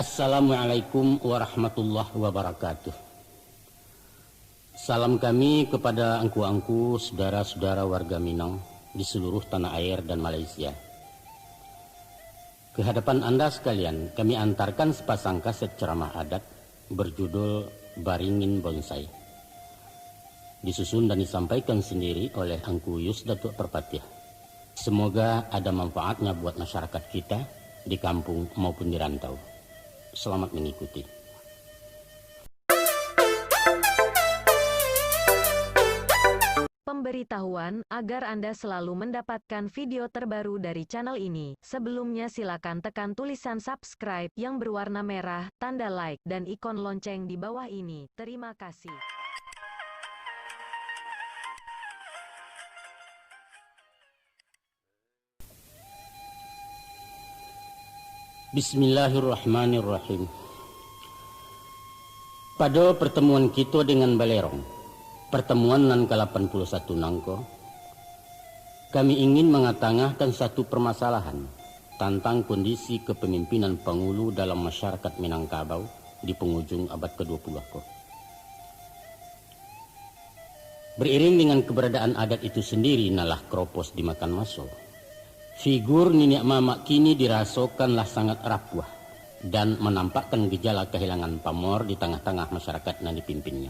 Assalamualaikum warahmatullahi wabarakatuh. Salam kami kepada angku-angku saudara-saudara warga Minang di seluruh tanah air dan Malaysia. Ke hadapan Anda sekalian, kami antarkan sepasang kaset ceramah adat berjudul Baringin Bonsai. Disusun dan disampaikan sendiri oleh Angku Yus Datuk Perpatiah. Semoga ada manfaatnya buat masyarakat kita di kampung maupun di rantau. Selamat mengikuti. Pemberitahuan agar Anda selalu mendapatkan video terbaru dari channel ini. Sebelumnya silakan tekan tulisan subscribe yang berwarna merah, tanda like, dan ikon lonceng di bawah ini. Terima kasih. Bismillahirrahmanirrahim. Pada pertemuan kita dengan Balerong, pertemuan nan ke-81 nangko, kami ingin mengatangahkan satu permasalahan tentang kondisi kepemimpinan Pangulu dalam masyarakat Minangkabau di penghujung abad ke-20 ko. Beriring dengan keberadaan adat itu sendiri nalah kropos dimakan maso. Figur Niniak Mamak kini dirasakanlah sangat rapuh dan menampakkan gejala kehilangan pamor di tengah-tengah masyarakat yang dipimpinnya.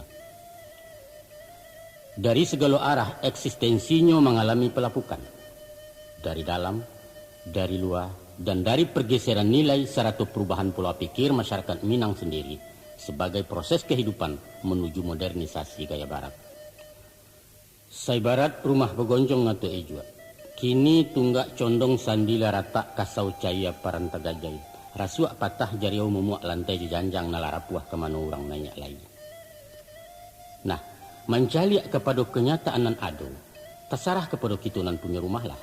Dari segala arah eksistensinya mengalami pelapukan. Dari dalam, dari luar, dan dari pergeseran nilai serta perubahan pola pikir masyarakat Minang sendiri sebagai proses kehidupan menuju modernisasi gaya barat. Saibarat rumah begonjong atau ejua. Kini tunggak condong sandila rata kasau caya paranta gajai. Rasuak patah jariau memuak lantai jejanjang nalarapuah kemana orang nanya lagi. Nah, mencaliak kepada kenyataan nan ado, terserah kepada kita nan punya rumah lah.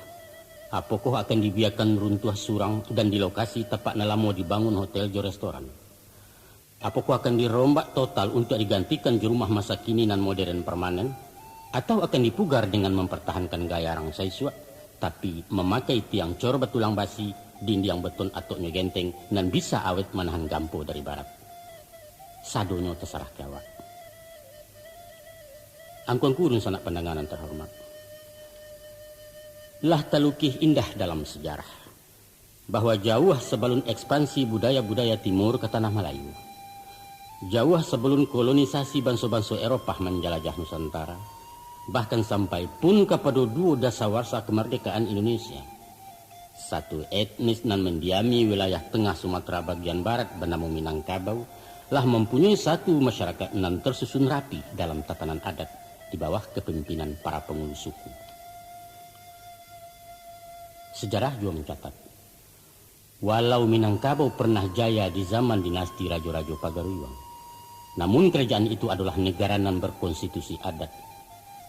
Apakah akan dibiarkan runtuh surang dan di lokasi tepat nalamo dibangun hotel jo restoran? Apakah akan dirombak total untuk digantikan di rumah masa kini nan modern permanen? Atau akan dipugar dengan mempertahankan gaya rang saisuak? Tapi memakai tiang cor betulang basi, dinding beton atau genteng, dan bisa awet menahan gampo dari barat. Sadonyo terserah kawak. Angkuang kurun sanak pandanganan terhormat. Lah talukih indah dalam sejarah, bahwa jauh sebelum ekspansi budaya-budaya timur ke tanah Melayu, jauh sebelum kolonisasi bangsa-bangsa Eropah menjelajah Nusantara, bahkan sampai pun kepada dua dasawarsa kemerdekaan Indonesia. Satu etnis nan mendiami wilayah tengah Sumatera bagian barat bernama Minangkabau lah mempunyai satu masyarakat nan tersusun rapi dalam tatanan adat di bawah kepemimpinan para penghulu suku. Sejarah juga mencatat, walau Minangkabau pernah jaya di zaman dinasti Rajo-Rajo Pagaruyuang, namun kerajaan itu adalah negara nan berkonstitusi adat.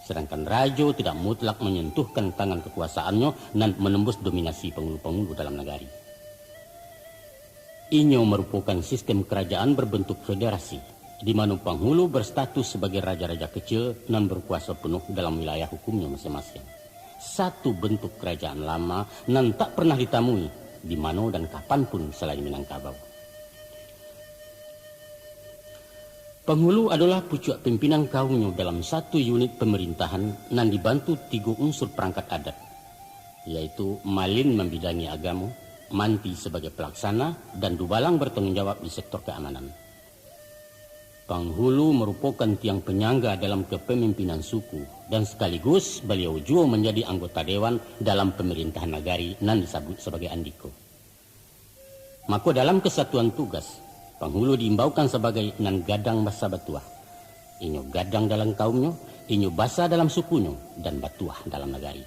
Sedangkan Rajo tidak mutlak menyentuhkan tangan kekuasaannya dan menembus dominasi penghulu-penghulu dalam negari. Inyo merupakan sistem kerajaan berbentuk federasi, di mana penghulu berstatus sebagai raja-raja kecil dan berkuasa penuh dalam wilayah hukumnya masing-masing. Satu bentuk kerajaan lama dan tak pernah ditemui di mana dan kapanpun selain Minangkabau. Penghulu adalah pucuk pimpinan kaumnya dalam satu unit pemerintahan yang dibantu 3 unsur perangkat adat, yaitu Malin membidangi agama, Manti sebagai pelaksana, dan Dubalang bertanggung jawab di sektor keamanan. Penghulu merupakan tiang penyangga dalam kepemimpinan suku dan sekaligus beliau juga menjadi anggota dewan dalam pemerintahan nagari yang disebut sebagai Andiko. Maka dalam kesatuan tugas, penghulu diimbaukan sebagai nan gadang basa batuah. Inyo gadang dalam kaumnya, inyo basa dalam sukunya, dan batuah dalam negari.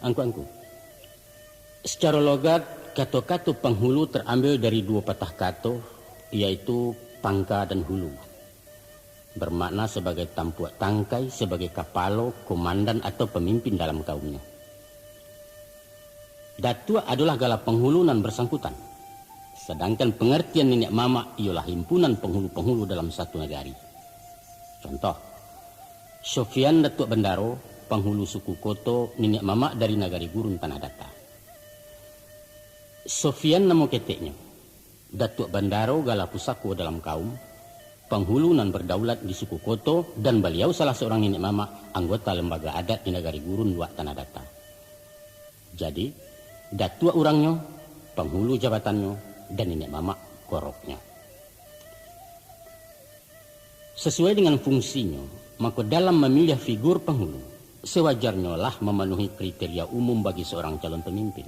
Angku-angku, secara logat, kata-kata penghulu terambil dari 2 patah kata, yaitu pangka dan hulu. Bermakna sebagai tampuak tangkai, sebagai kapalo, komandan atau pemimpin dalam kaumnya. Datua adalah gala penghulu nan bersangkutan. Sedangkan pengertian Niniak Mamak ialah himpunan penghulu-penghulu dalam satu negari. Contoh, Sofian Datuk Bendaro, penghulu suku Koto, Niniak Mamak dari Nagari Gurun Tanah Datar. Sofian nama keteknya, Datuk Bandaro gala pusako dalam kaum, penghulu nan berdaulat di suku Koto, dan beliau salah seorang nenek mama anggota lembaga adat di negari Gurun Luak Tanah Datar. Jadi, datua orangnya, penghulu jabatannya, dan nenek mama koroknya. Sesuai dengan fungsinya, maka dalam memilih figur penghulu, sewajarnya lah memenuhi kriteria umum bagi seorang calon pemimpin.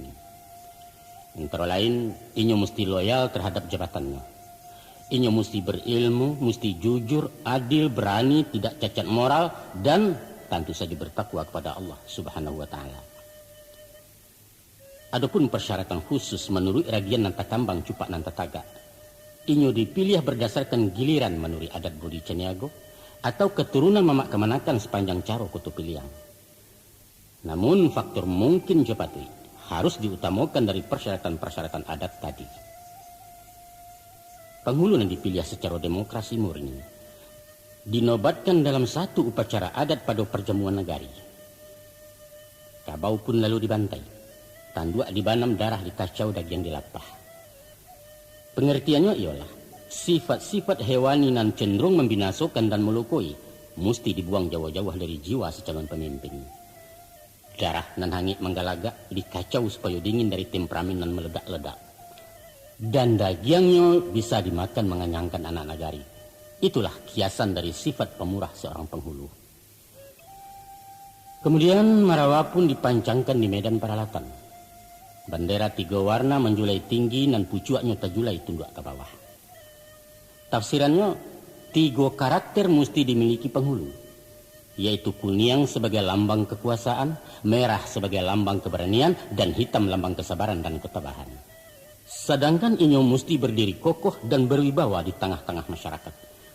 Antara lain, inyo mesti loyal terhadap jabatannya. Inyo mesti berilmu, mesti jujur, adil, berani, tidak cacat moral, dan tentu saja bertakwa kepada Allah Subhanahu wa Ta'ala. Adapun persyaratan khusus menurut ragian nanta kambang cupak nanta taga, inyo dipilih berdasarkan giliran menurut adat budi ceniago atau keturunan mamak kemanakan sepanjang caro kutu pilihan. Namun faktor mungkin cepatui harus diutamakan dari persyaratan-persyaratan adat tadi. Penghulu yang dipilih secara demokrasi murni dinobatkan dalam satu upacara adat pada perjamuan negari. Kabau pun lalu dibantai, tanduk dibanam, darah dikacau, daging dilapah. Pengertiannya ialah sifat-sifat hewani nan cenderung membinasakan dan melukai mesti dibuang jauh-jauh dari jiwa si calon pemimpin. Darah nan hangit menggalagak dikacau supaya dingin dari temperamen nan meledak-ledak. Dan dagingnya bisa dimakan mengenyangkan anak nagari. Itulah kiasan dari sifat pemurah seorang penghulu. Kemudian Marawa pun dipancangkan di medan peralatan. Bendera 3 warna menjulai tinggi dan pucuaknya terjulai tunduk ke bawah. Tafsirannya, 3 karakter mesti dimiliki penghulu, yaitu kuning sebagai lambang kekuasaan, merah sebagai lambang keberanian, dan hitam lambang kesabaran dan ketabahan. Sedangkan inyo mesti berdiri kokoh dan berwibawa di tengah-tengah masyarakat.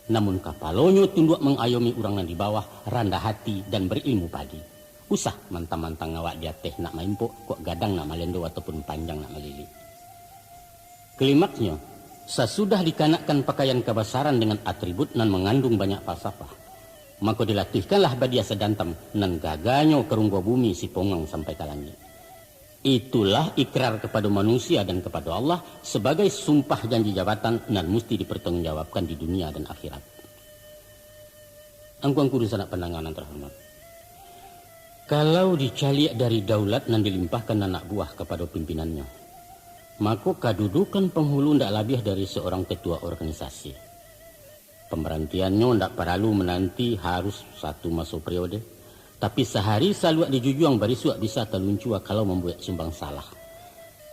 Namun kapalonyo tunduk mengayomi orang yang di bawah, rendah hati dan berilmu padi. Usah mantang-mantang ngawak dia teh nak maimpo, kok gadang nak malendo ataupun panjang nak melili. Klimaksnya, sesudah dikanakkan pakaian kebesaran dengan atribut nan mengandung banyak falsafah, maka dilatihkanlah badia sedantam nan gaganyo kerunggo bumi si pongong sampai ke langit. Itulah ikrar kepada manusia dan kepada Allah sebagai sumpah janji jabatan nan mesti dipertanggungjawabkan di dunia dan akhirat. Angkuang kudu sanak penanganan terhormat. Kalau dicaliak dari daulat nan dilimpahkan anak buah kepada pimpinannya, maka kedudukan penghulu ndak lebih dari seorang ketua organisasi. Pemberhentiannya tidak perlu menanti harus 1 masa periode, tapi sehari saluak dijujuang barisuak bisa teluncua kalau membuat sumbang salah.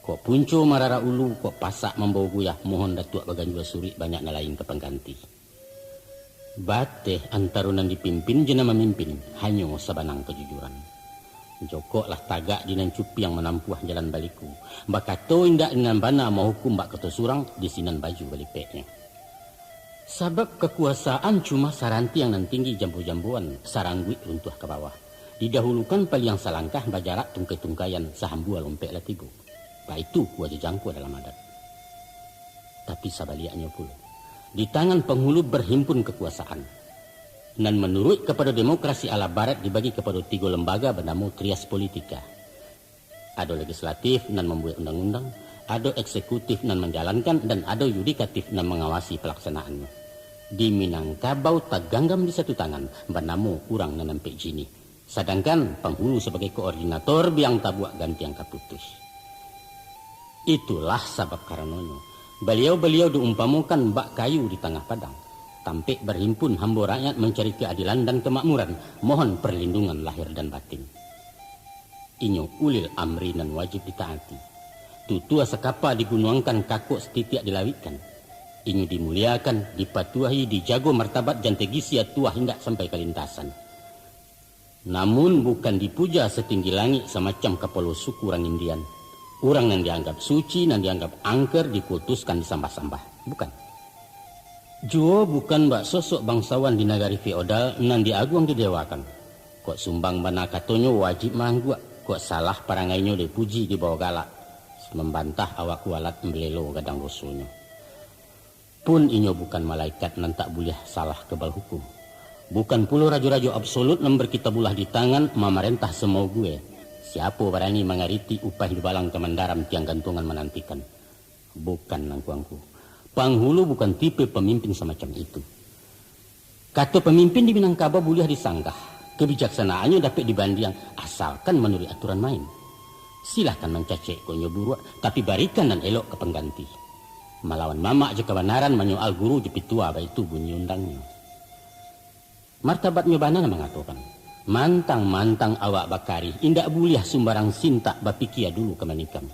Kok punco marara ulu, kok pasak membawa guyah, mohon datuk baganjua suri banyak nalain ke pengganti. Bateh antarunan dipimpin jena memimpin, hanya sabanang kejujuran. Jokoklah tagak dinan cupi yang menampuah jalan baliku. Bakato indak dengan bana mau hukum bak keto surang di sinan baju balipeknya. Sabab kekuasaan cuma saranti yang nan tinggi jambu-jambuan, sarangguit runtuh ke bawah. Didahulukan pali yang salangkah bajarak tungkai-tungkayan sahambua lompek latibu. Itu wajah jangku dalam adat. Tapi sabaliaknya pula, di tangan penghulu berhimpun kekuasaan. Dan menurut kepada demokrasi ala barat dibagi kepada 3 lembaga bernama trias politika. Ada legislatif nan membuat undang-undang, ada eksekutif nan menjalankan, dan ada yudikatif nan mengawasi pelaksanaannya. Di Minangkabau taganggam di satu tangan, bernama kurang nan nampak jini. Sedangkan penghulu sebagai koordinator biang tabuak ganti yang kaputus. Itulah sebab karenanya beliau-beliau diumpamakan bak kayu di tengah padang. Tampik berhimpun hamba rakyat mencari keadilan dan kemakmuran, mohon perlindungan lahir dan batin. Inyo ulil amri nan wajib ditaati. Tutua sekapa digunuangkan kakuk setitiak dilawitkan. Inyo dimuliakan, dipatuahi, dijago martabat jantegisia tua hendak sampai kelintasan. Namun bukan dipuja setinggi langit semacam kapalo suku orang Indian. Orang yang dianggap suci, yang dianggap angker, dikutuskan disambah-sambah. Bukan. Juo bukan bak sosok bangsawan di negari feodal nan diagung didewakan. Kok sumbang bana katonyo wajib mangguak. Kok salah parangainya dipuji di bawah galak. Membantah awak kualat mbelelo gadang rosonya. Pun inyo bukan malaikat nan tak boleh salah kebal hukum. Bukan pula raja-raja absolut yang berkitabulah di tangan memerintah semua gue. Siapa berani mengariti upah di balang kemandaram tiang gantungan menantikan. Bukan nangkuangku. Penghulu bukan tipe pemimpin semacam itu. Kata pemimpin di Minangkabau boleh disanggah. Kebijaksanaannya dapat dibanding asalkan menurut aturan main. Silahkan mencacik konyo buruk, tapi barikan dan elok ke pengganti. Malawan mamak je kebenaran menyoal guru jepit tua, itu bunyi undangnya. Martabat nyobana mengatakan, mantang-mantang awak bakari, indak boleh sumbarang sintak bapikia dulu ke manikam.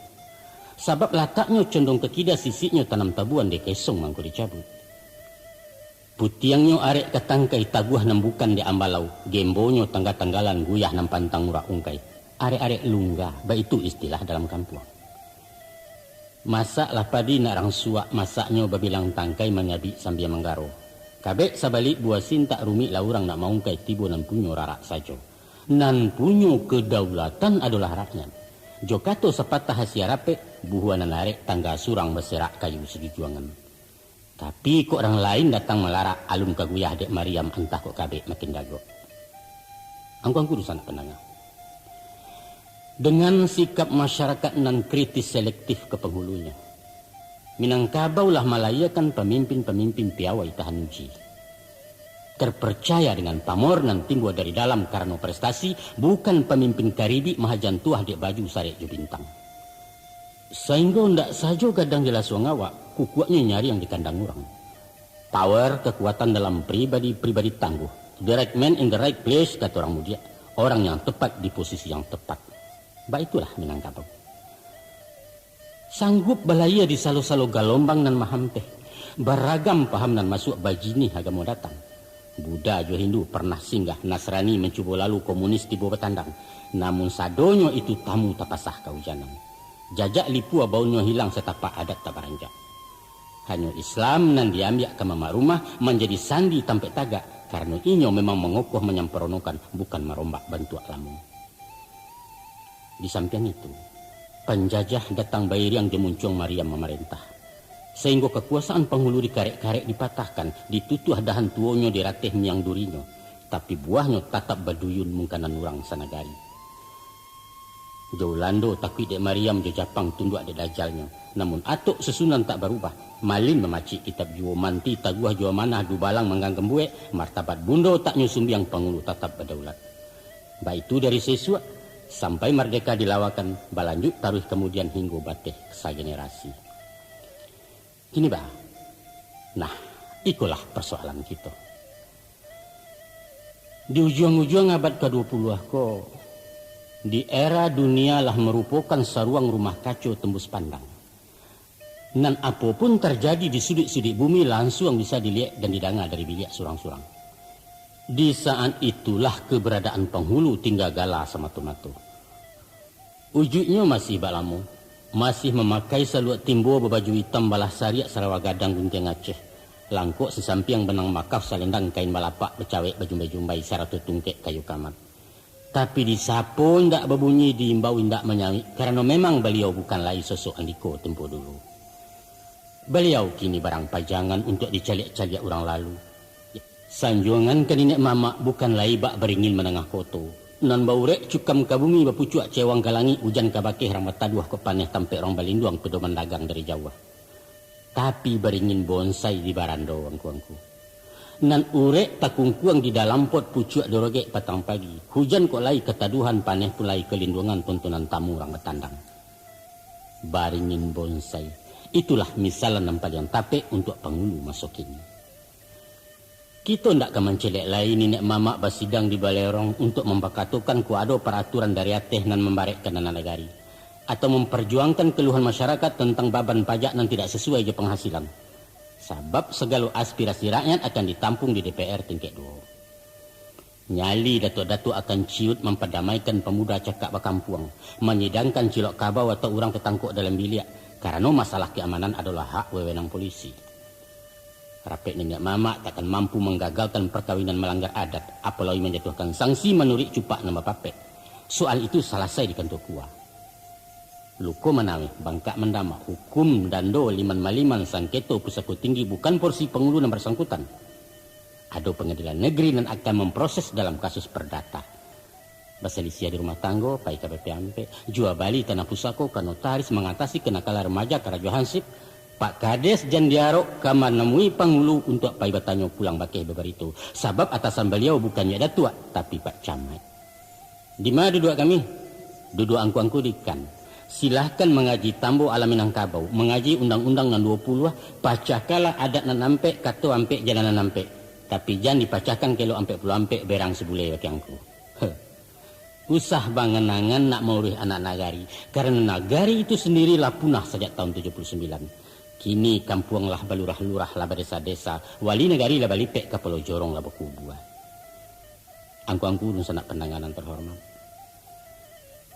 Sebab lataknya condong ke kida sisiknya tanam tabuan de kesong mangko dicabut. Putiangnya arek ketangkai taguah nembukan di ambalau, gembonyo tangga-tanggalan guyah nampantang murah ungkai. Arek-arek lunggah, itu istilah dalam kampung. Masak lah padi nak rang suak, masaknya babilang tangkai menyabi sambil menggaro. Kabek sabalik buah sintak rumit lah orang nak maungkai tibo nan punyo rarak sajo. Nan punyo kedaulatan adalah rakyat. Jokato sepatah hasia rape, buhuanan arek tangga surang berserak kayu segi juangan. Tapi kok orang lain datang melarak alun kaguyah dek Mariam entah kok kabek makin dago. Angkuang sana penanya. Dengan sikap masyarakat nan kritis selektif ke penghulunya, Minangkabau lah melayakan pemimpin-pemimpin piawai tahan uji. Terpercaya dengan pamor nan timbul dari dalam karena prestasi, bukan pemimpin karibi mahajan tuah dek baju sarek ju bintang. Sehingga ndak saja kadang jelas wangawak, kukuaknya nyari yang di kandang orang. Power, kekuatan dalam pribadi tangguh. The right man in the right place, kata orang mudia. Orang yang tepat di posisi yang tepat. Itulah Minangkabau. Sanggup balaya di salo-salo galombang nan mahampeh. Beragam paham nan masuk bajini agama datang. Buddha jo Hindu pernah singgah, Nasrani mencuba lalu, komunis tiba bertandang. Namun sadonyo itu tamu tapasah kaujanang. Jajak lipua baunya hilang setapak adat tak beranjak. Hanya Islam nan diambil ke mama rumah menjadi sandi tampek tagak. Karena inyo memang mengokoh menyemperonokan, bukan merombak bantu lamun. Di samping itu, penjajah datang bayar yang jemuncung Mariam memerintah. Sehingga kekuasaan penghulu dikarek-karek dipatahkan, ditutuh dahan tuonyo diratih miang durinyo. Tapi buahnya tatap baduyun mungkanan orang sanagari. Jolando takwi dek Mariam jo Japang tunduk dek dajalnya. Namun atuk sesunan tak berubah. Malin memacik kitab juo manti taguah juo manah dubalang mengganggem buek. Martabat bundo tak nyusum yang penghulu tatap berdaulat. Itu dari siswa sampai merdeka dilawakan. Balanjut taruh kemudian hingga bateh segenerasi. Kini bah. Nah, ikulah persoalan kita. Di ujung-ujung abad ke-20 kok. Di era dunia lah merupakan saruang rumah kacau tembus pandang. Nan apapun terjadi di sudut-sudut bumi langsung bisa dilihat dan didengar dari bilik surang-surang. Di saat itulah keberadaan penghulu tinggal gala sematu-matu. Wujudnya masih balamu, masih memakai saluat timbo berbaju hitam balah sariak Sarawak gadang gunting Aceh. Langkok sesamping benang makaf salendang kain balapak bercawek bajumbai-jumbai saratu tungkek kayu kamat. Tapi di sapo ndak berbunyi, diimbau ndak menyanyi, karena memang beliau bukan lagi sosok Andiko tempo dulu. Beliau kini barang pajangan untuk dicaliak-caliak orang lalu. Sanjungan ke nenek mamak bukan lagi bak beringin menengah koto. Nan baurek cukam ka bumi bapucuak cewang kalangi hujan kabakeh ramat taduah ke paneh tampek orang balinduang pedoman dagang dari Jawa. Tapi beringin bonsai di barando angku-angku. Nan urek takungkuang di dalam pot pucuak dorogek patang pagi. Hujan kok lai ketaduhan paneh pulai kelindungan tontonan tamu orang betandang. Baringin bonsai. Itulah misalan nampak yang tapek untuk penghulu masuk ini. Kita ndak kemencelek lain nenek mamak basidang di Balerong untuk membakatukan kuado peraturan dari ateh nan membarek ke nana negari. Atau memperjuangkan keluhan masyarakat tentang beban pajak nan tidak sesuai je penghasilan. Sebab segala aspirasi rakyat akan ditampung di DPR tingkat 2. Nyali datuk-datuk akan ciut memperdamaikan pemuda cakap bakampuang. Menyidangkan cilok kabau atau orang tertangkuk dalam bilik. Karena masalah keamanan adalah hak wewenang polisi. Rapek nenek mamak takkan mampu menggagalkan perkawinan melanggar adat. Apalagi menjatuhkan sanksi menurut cupak nama papek. Soal itu selesai di kantor kuah. Luko menawi bangkak mendama hukum dando liman maliman sangketo pusako tinggi bukan porsi penghulu yang bersangkutan. Ada pengadilan negeri dan akan memproses dalam kasus perdata. Basalisia di rumah tangga, pai KPP ampe, jual bali tanah pusako ke notaris mengatasi kenakalan remaja ke Raja Hansip, Pak Kades Jandiaro kamar nemui Panghulu untuk pai bertanya pulang bakeh beberito. Sebab atasan beliau bukannya Datua, tapi Pak Camat. Di mana duduk kami? Duduk angku-angku di kan. Silahkan mengaji tambo alam Minangkabau, mengaji undang-undang nan 20, pacakalah adat nan ampek, kato ampek, jalanan ampek. Tapi jangan dipacahkan kelo ampek puluh ampek berang sebule wakiangku. Usah bangenangan nak meurih anak nagari, karena nagari itu sendirilah punah sejak tahun 79. Kini kampung lah balurah-lurah lah desa-desa, wali negari lah balipek ke Pulau Jorong lah berkubua. Angku-angku nun sanak penanganan terhormat.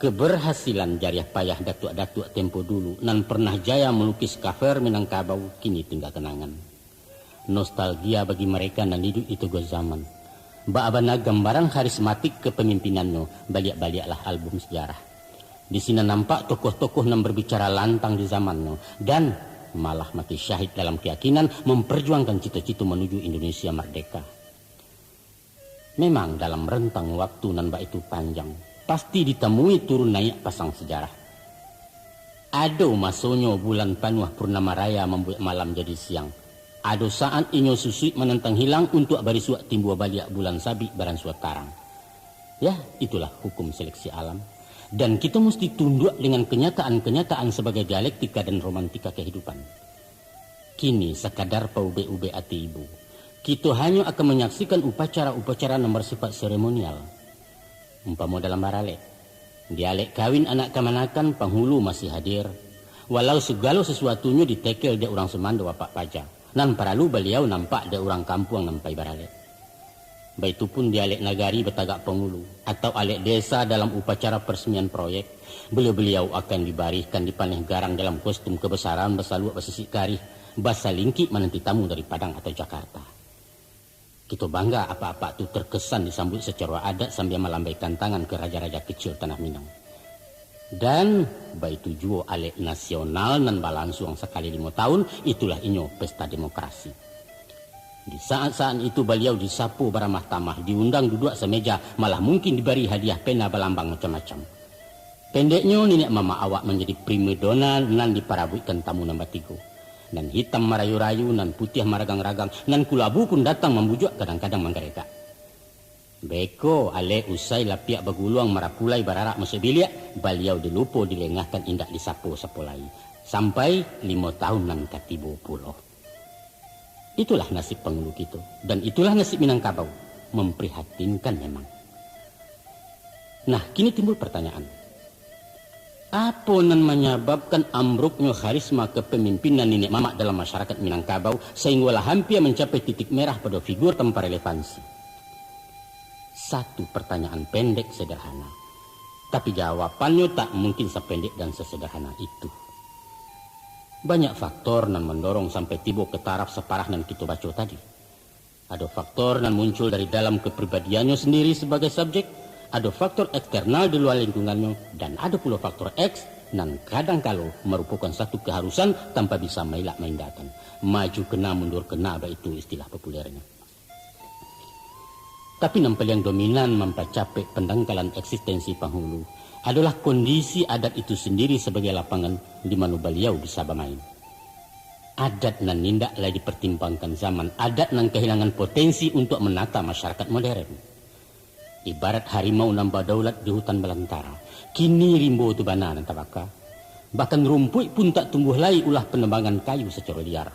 Keberhasilan jariah payah datuk-datuk tempo dulu nan pernah jaya melukis kafer Minangkabau kini tinggal kenangan. Nostalgia bagi mereka nan hidup itu go zaman. Baabana gambaran karismatik kepemimpinannya, baliak-baliaklah album sejarah. Di sini nampak tokoh-tokoh yang berbicara lantang di zamannya dan malah mati syahid dalam keyakinan memperjuangkan cita-cita menuju Indonesia merdeka. Memang dalam rentang waktu nan itu panjang, pasti ditemui turun naik pasang sejarah. Ado masonyo bulan panuah purnama raya membuat malam jadi siang. Ado saat inyo susui menentang hilang untuk barisuak timbua baliak bulan sabi baran suat karang. Ya, itulah hukum seleksi alam. Dan kita mesti tunduk dengan kenyataan-kenyataan sebagai dialektika dan romantika kehidupan. Kini sekadar paube-ube ati ibu. Kita hanya akan menyaksikan upacara-upacara yang bersifat seremonial. Umpama dalam baralek. Dialek kawin anak kamanakan Panghulu masih hadir. Walau segala sesuatunya ditekel dia orang semando wapak paja. Nan paralu beliau nampak dia orang kampung nampai baralek. Baitupun dialek nagari betagak Panghulu atau alek desa dalam upacara peresmian proyek, beliau akan dibarikan dipaneh garang dalam kostum kebesaran basaluak basisik karih, basa lingki menanti tamu dari Padang atau Jakarta. Kita bangga apa-apa itu terkesan disambut secara adat sambil melambaikan tangan ke raja-raja kecil Tanah Minang. Dan baitu juo alek nasional nan balangsung sekali 5 tahun, itulah inyo pesta demokrasi. Di saat-saat itu beliau disapu baramah tamah, diundang duduk semeja, malah mungkin diberi hadiah pena balambang macam-macam. Pendeknya nenek mama awak menjadi primadona nan diparabuikan tamu nombor 3. Nan hitam merayu-rayu, nan putih maragang-ragang, nan kulabu pun datang membujuk kadang-kadang menggereka. Beko ale usai lapiak baguluang marapulai bararak masuk biliak, beliau dilupo dilengahkan indak disapu-sapu lagi. Sampai 5 tahun nan katibo pulau. Itulah nasib Panghulu kita. Dan itulah nasib Minangkabau. Memprihatinkan memang. Nah, kini timbul pertanyaan. Apa yang menyebabkan ambruknya karisma kepemimpinan nenek mamak dalam masyarakat Minangkabau sehinggalah hampir mencapai titik merah pada figur tanpa relevansi? Satu pertanyaan pendek sederhana. Tapi jawabannya tak mungkin sependek dan sesederhana itu. Banyak faktor yang mendorong sampai tiba ke taraf separah yang kita baca tadi. Ada faktor yang muncul dari dalam kepribadiannya sendiri sebagai subjek, ada faktor eksternal di luar lingkungannya, dan ada pula faktor X yang kadang-kala merupakan satu keharusan tanpa bisa melak maindakan. Maju kena, mundur kena, itu istilah populernya. Tapi yang paling dominan mempercapai pendangkalan eksistensi Panghulu adalah kondisi adat itu sendiri sebagai lapangan di mana beliau bisa bermain. Adat nan nindak lah dipertimbangkan zaman, adat nan kehilangan potensi untuk menata masyarakat modern. Ibarat harimau nambah daulat di hutan belantara, kini rimbo tu bana dan tabaka. Bahkan rumput pun tak tumbuh lagi ulah penebangan kayu secara liar.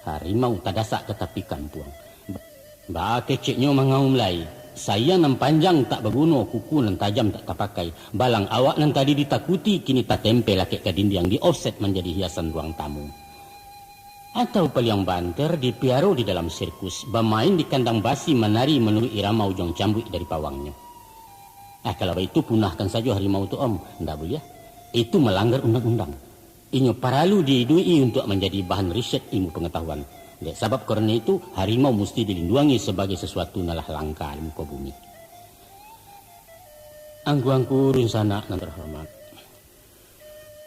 Harimau tak dasak ke tepi kampung. Bah keceknya mengaum lagi. Saya nan panjang tak berguna, kuku nan tajam tak terpakai. Balang awak nan tadi ditakuti, kini tak tempel laki ke dinding di offset menjadi hiasan ruang tamu. Atau paling banter dipiaro di dalam sirkus, bermain di kandang basi menari menurut irama ujung cambuk dari pawangnya. Kalau itu punahkan saja harimau itu om, ndak boleh. Itu melanggar undang-undang. Inyo paralu diidui untuk menjadi bahan riset ilmu pengetahuan. Sebab karena itu harimau mesti dilindungi sebagai sesuatu nalah langka di muka bumi. Angku-angku rinsana yang terhormat.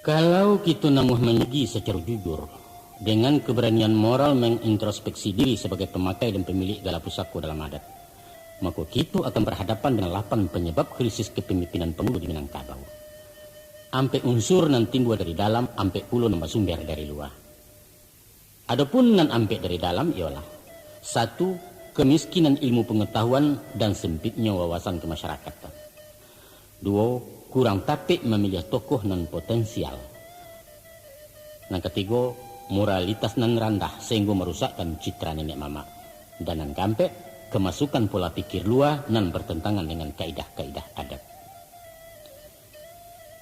Kalau kita namuh menyegi secara jujur dengan keberanian moral mengintrospeksi diri sebagai pemakai dan pemilik gala pusaka dalam adat, maka kita akan berhadapan dengan 8 penyebab krisis kepemimpinan Panghulu di Minangkabau. Ampe unsur nan timbul dari dalam, ampe pulau nambah sumber dari luar. Adapun nan ampek dari dalam ialah satu, kemiskinan ilmu pengetahuan dan sempitnya wawasan kemasyarakatan. Dua, kurang tapik memilih tokoh nan potensial. Yang ketiga, moralitas nan rendah sehingga merusakkan citra nenek mama. Dan nan keempat, kemasukan pola pikir luar nan bertentangan dengan kaidah-kaidah adat.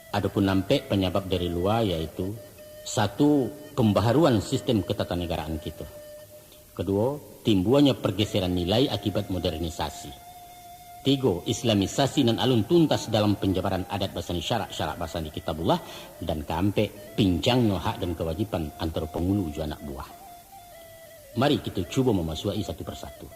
Adapun nampak penyebab dari luar yaitu satu, pembaharuan sistem ketatanegaraan kita. Kedua, timbulnya pergeseran nilai akibat modernisasi. Tiga, islamisasi dan alun tuntas dalam penjabaran adat basani syarak-syarak basani kitabullah. Dan keempat, pinjangnya hak dan kewajiban antara penghulu dan anak buah. Mari kita cuba memasuki satu persatu.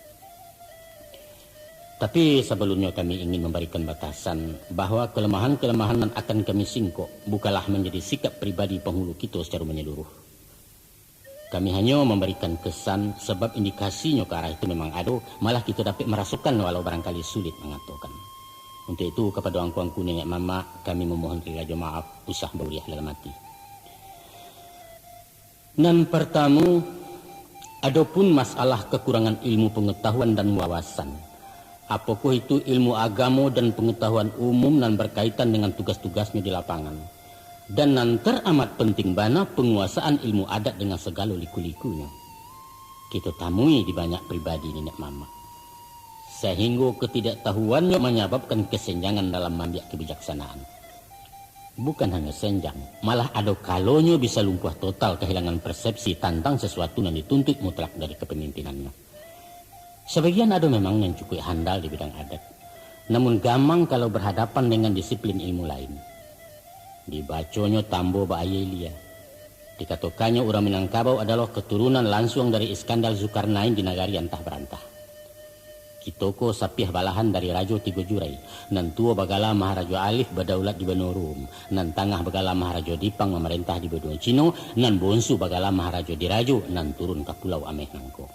Tapi sebelumnya kami ingin memberikan batasan bahwa kelemahan-kelemahan yang akan kami singkok bukanlah menjadi sikap pribadi penghulu kita secara menyeluruh. Kami hanya memberikan kesan sebab indikasinya ke arah itu memang ada, malah kita dapat merasukan walau barangkali sulit mengatakan. Untuk itu kepada angku-angku nenek mama kami memohon rela maaf usah beuriah dalam hati. Nan pertama, adapun masalah kekurangan ilmu pengetahuan dan wawasan. Apakah itu ilmu agama dan pengetahuan umum dan berkaitan dengan tugas-tugasnya di lapangan. Dan nan teramat penting bana penguasaan ilmu adat dengan segala liku-likunya. Kita tamui di banyak pribadi nenek mama. Sehingga ketidaktahuannya menyebabkan kesenjangan dalam mengambil kebijaksanaan. Bukan hanya senjang, malah ada kalanya bisa lumpuh total kehilangan persepsi tentang sesuatu yang dituntut mutlak dari kepemimpinannya. Sebagian ada memang yang cukup handal di bidang adat, namun gamang kalau berhadapan dengan disiplin ilmu lain. Dibacanya Tambo Ba'ayelia. Dikatakannya orang Minangkabau adalah keturunan langsung dari Iskandar Zulkarnain di nagari antah berantah. Kitoko sapiah balahan dari Rajo Tigo Jurai, nan tua bagala Maharaja Alif badaulat di Benorum, nan tangah bagala Maharaja Dipang memerintah di Benua Cino, nan bonsu bagala Maharaja Dirajo, nan turun ke Pulau Ameh Nangko.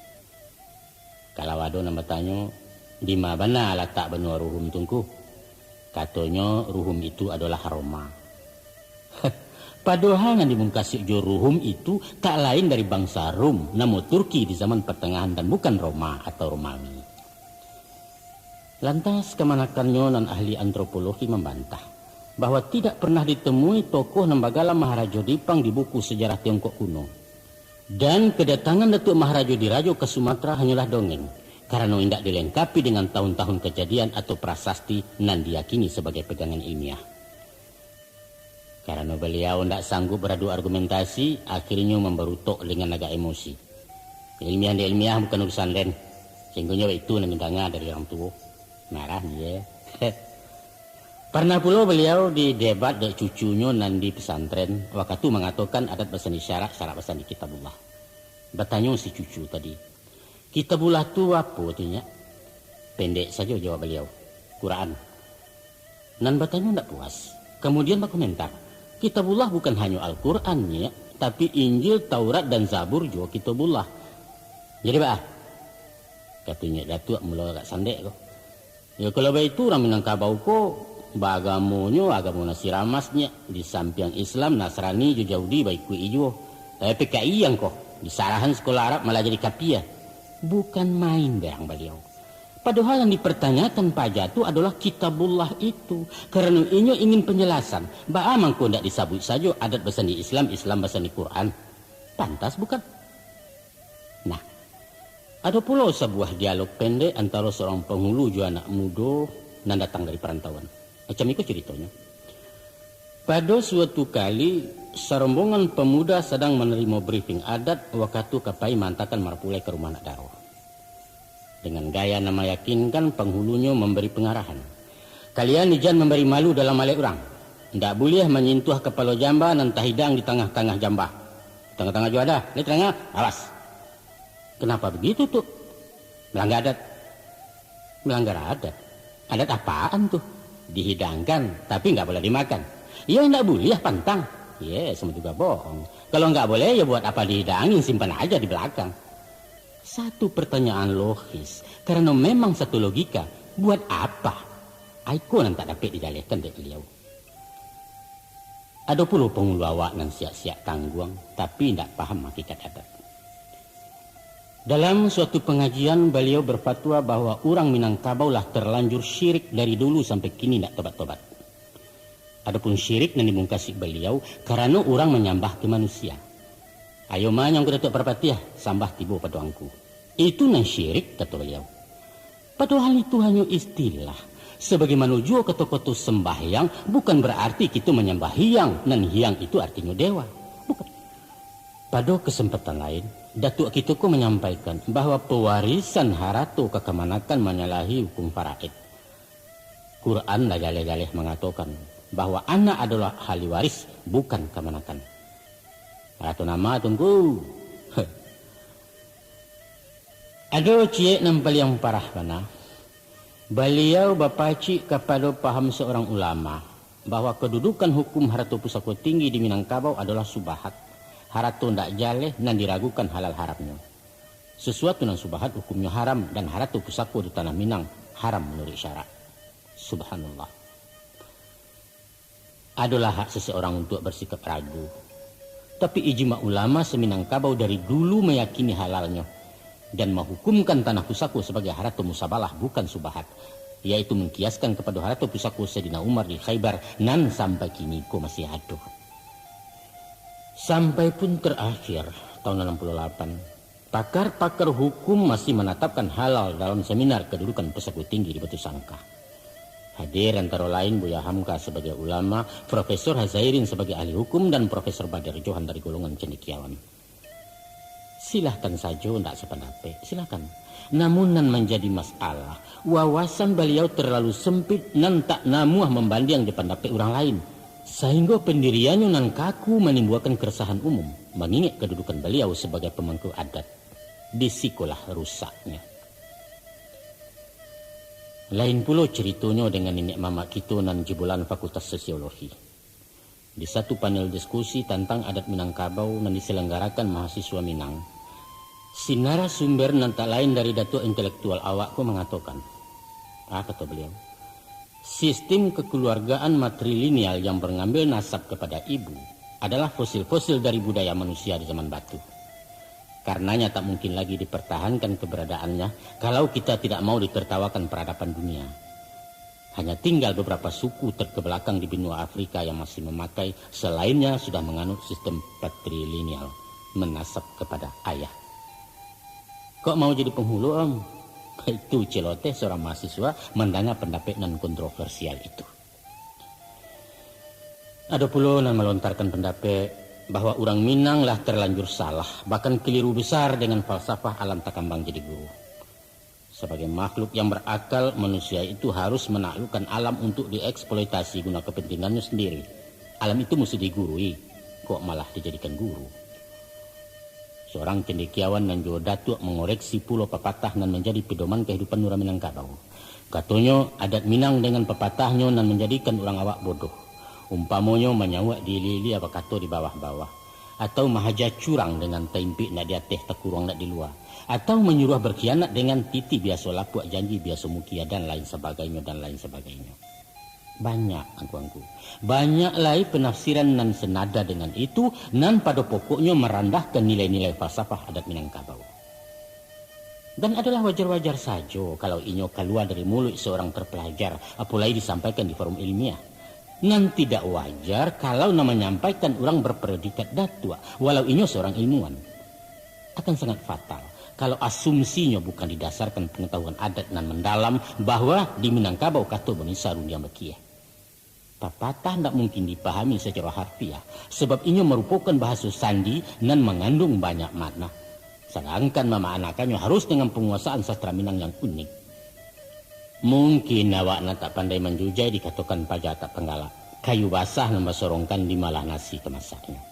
Kalau ada nama tanya, di mana letak benua Ruhum tungku? Katanya Ruhum itu adalah Roma. Padahal yang dimungkasi jo Ruhum itu tak lain dari bangsa Rum, namun Turki di zaman pertengahan dan bukan Roma atau Romawi. Lantas kemanakannya nan ahli antropologi membantah bahwa tidak pernah ditemui tokoh Nambagala Maharaja Dipang di buku sejarah Tiongkok kuno. Dan kedatangan Datuk Maharaja Dirajo ke Sumatera hanyalah dongeng, karena tidak dilengkapi dengan tahun-tahun kejadian atau prasasti nan diyakini sebagai pegangan ilmiah. Karena beliau tidak sanggup beradu argumentasi, akhirnya memberutuk dengan agak emosi. Ilmiah bukan urusan lain, sehingga itu namanya dari orang tua. Marah ya. Pernah pula beliau di debat dengan cucunya nan di pesantren, waktu mengatakan adat basani syarak basani kitabullah. Bertanya si cucu tadi, kitabullah tu apa artinya? Pendek saja jawab beliau, Quran. Nan bertanya tidak puas. Kemudian berkomentar, kitabullah bukan hanya Al-Quran ya, tapi Injil, Taurat dan Zabur juga kitabullah. Jadi bah, katanya Datuk mula agak sandek kok. Ya kalau begitu orang Minangkabau kok bagamonyo agama nasiramasnya di samping Islam Nasrani jo Yahudi baik ku ijo tapi PKI yang kok di sarahan sekolah Arab malah jadi kapia bukan main berang beliau. Padahal yang dipertanyakan Pak Jatuh adalah kitabullah itu karena inyo ingin penjelasan bah amang kok ndak disabut saja adat basani Islam basani Quran pantas bukan. Nah ada pula sebuah dialog pendek antara seorang penghulu dan anak muda yang datang dari perantauan. Macam itu ceritanya. Pada suatu kali, serombongan pemuda sedang menerima briefing adat waktu kapai mantakan marpulai ke rumah anak daro. Dengan gaya nama yakinkan penghulunya memberi pengarahan. Kalian ijan memberi malu dalam malai orang. Tidak boleh menyentuh kepala jamba dan tahidang di tengah-tengah jamba. Tengah-tengah juga ada. Lihat tengah, awas. Kenapa begitu tuh? Melanggar adat. Melanggar adat. Adat apaan tuh? Dihidangkan, tapi nggak boleh dimakan. Ya nggak boleh, pantang. Ya, sama juga bohong. Kalau nggak boleh, ya buat apa dihidangin, simpan aja di belakang. Satu pertanyaan logis, karena memang satu logika. Buat apa? Aku nanti tak dapat dijalihkan dari beliau. Ada pula penghulu awak nan siap-siap tangguang, tapi tidak paham hakikat adat. Dalam suatu pengajian beliau berfatwa bahwa orang Minangkabau lah terlanjur syirik dari dulu sampai kini tidak tobat-tobat. Adapun syirik yang dimungkasi beliau karena orang menyembah ke manusia. Ayo manyong ke Datuk Perpatiah, sambah tibo paduangku. Itu nan syirik, kata beliau. Padahal itu hanya istilah. Sebagaimana jua kata-kata sembahyang bukan berarti kita menyembah hiang. Nan hiang itu artinya dewa. Bukan. Pada kesempatan lain, Datuk Kituku menyampaikan bahwa pewarisan haratu kekemanakan menyalahi hukum faraid. Quran lagaleh-galeh mengatakan bahwa anak adalah ahli waris, bukan kemanakan. Haratu nama tunggu. Ada cie nampal yang parah mana. Beliau bapaci kepada paham seorang ulama bahwa kedudukan hukum haratu pusako tinggi di Minangkabau adalah subahat. Haratu ndak jaleh nan diragukan halal haramnya. Sesuatu nan subahat hukumnya haram dan haratu pusako di tanah Minang haram menurut syarak. Subhanallah. Adalah hak seseorang untuk bersikap ragu. Tapi ijma ulama seminangkabau dari dulu meyakini halalnya dan menghukumkan tanah pusako sebagai haratu musabalah bukan subahat. Yaitu mengkiaskan kepada haratu pusako Sayyidina Umar di Khaybar nan sampai kini ko masih ada. Sampai pun terakhir tahun 68, pakar-pakar hukum masih menetapkan halal dalam seminar kedudukan pusako tinggi di Batu Sangka. Hadir antara lain Buya Hamka sebagai ulama, Profesor Hazairin sebagai ahli hukum, dan Profesor Badar Johan dari golongan cendekiawan. Silahkan saja tidak sependapat, silahkan. Namun nan menjadi masalah, wawasan beliau terlalu sempit nan tak namuah membanding di pendapat orang lain. Sehingga pendiriannya nan kaku menimbulkan keresahan umum, mengingat kedudukan beliau sebagai pemangku adat. Disikolah rusaknya. Lain pula ceritanya dengan nenek mama kita nan jebolan Fakultas Sosiologi. Di satu panel diskusi tentang adat Minangkabau yang diselenggarakan mahasiswa Minang, si narasumber nan tak lain dari datuk intelektual awakku mengatakan, kata beliau, sistem kekeluargaan matrilineal yang mengambil nasab kepada ibu adalah fosil-fosil dari budaya manusia di zaman batu. Karenanya tak mungkin lagi dipertahankan keberadaannya kalau kita tidak mau ditertawakan peradaban dunia. Hanya tinggal beberapa suku terkebelakang di benua Afrika yang masih memakai, selainnya sudah menganut sistem patrilineal, menasab kepada ayah. Kok mau jadi penghulu, Om? Itu celoteh seorang mahasiswa mendanya pendapat non kontroversial itu. Ada pula yang melontarkan pendapat bahwa orang Minang lah terlanjur salah, bahkan keliru besar dengan falsafah alam takambang jadi guru. Sebagai makhluk yang berakal, manusia itu harus menaklukkan alam untuk dieksploitasi guna kepentingannya sendiri. Alam itu mesti digurui, kok malah dijadikan guru. Seorang cendekiawan dan juga datuk mengoreksi pulau pepatah dan menjadi pedoman kehidupan orang Minangkabau. Katanya adat Minang dengan pepatahnya dan menjadikan orang awak bodoh. Umpamanya menyawak di lili apa kata di bawah-bawah. Atau mahaja curang dengan tempi nak di atas takurang nak di luar. Atau menyuruh berkhianat dengan titi biasa lapuak janji biasa mukia dan lain sebagainya dan lain sebagainya. Banyak angku-angku. Banyak lagi penafsiran nan senada dengan itu nan pada pokoknya merendahkan nilai-nilai falsafah adat Minangkabau. Dan adalah wajar-wajar saja kalau inyo keluar dari mulut seorang terpelajar apalagi disampaikan di forum ilmiah. Nan tidak wajar kalau nama menyampaikan orang berpredikat datua walau inyo seorang ilmuwan. Akan sangat fatal kalau asumsinya bukan didasarkan pengetahuan adat nan mendalam bahwa di Minangkabau kato bonisa dunia mekiah. Pepatah tidak mungkin dipahami secara harfiah sebab ini merupakan bahasa sandi dan mengandung banyak makna. Sedangkan memaanakannya harus dengan penguasaan sastra Minang yang unik. Mungkin awak tak pandai menjujai dikatakan pajak tak penggalak. Kayu basah nampak sorongkan di malah nasi kemasaknya.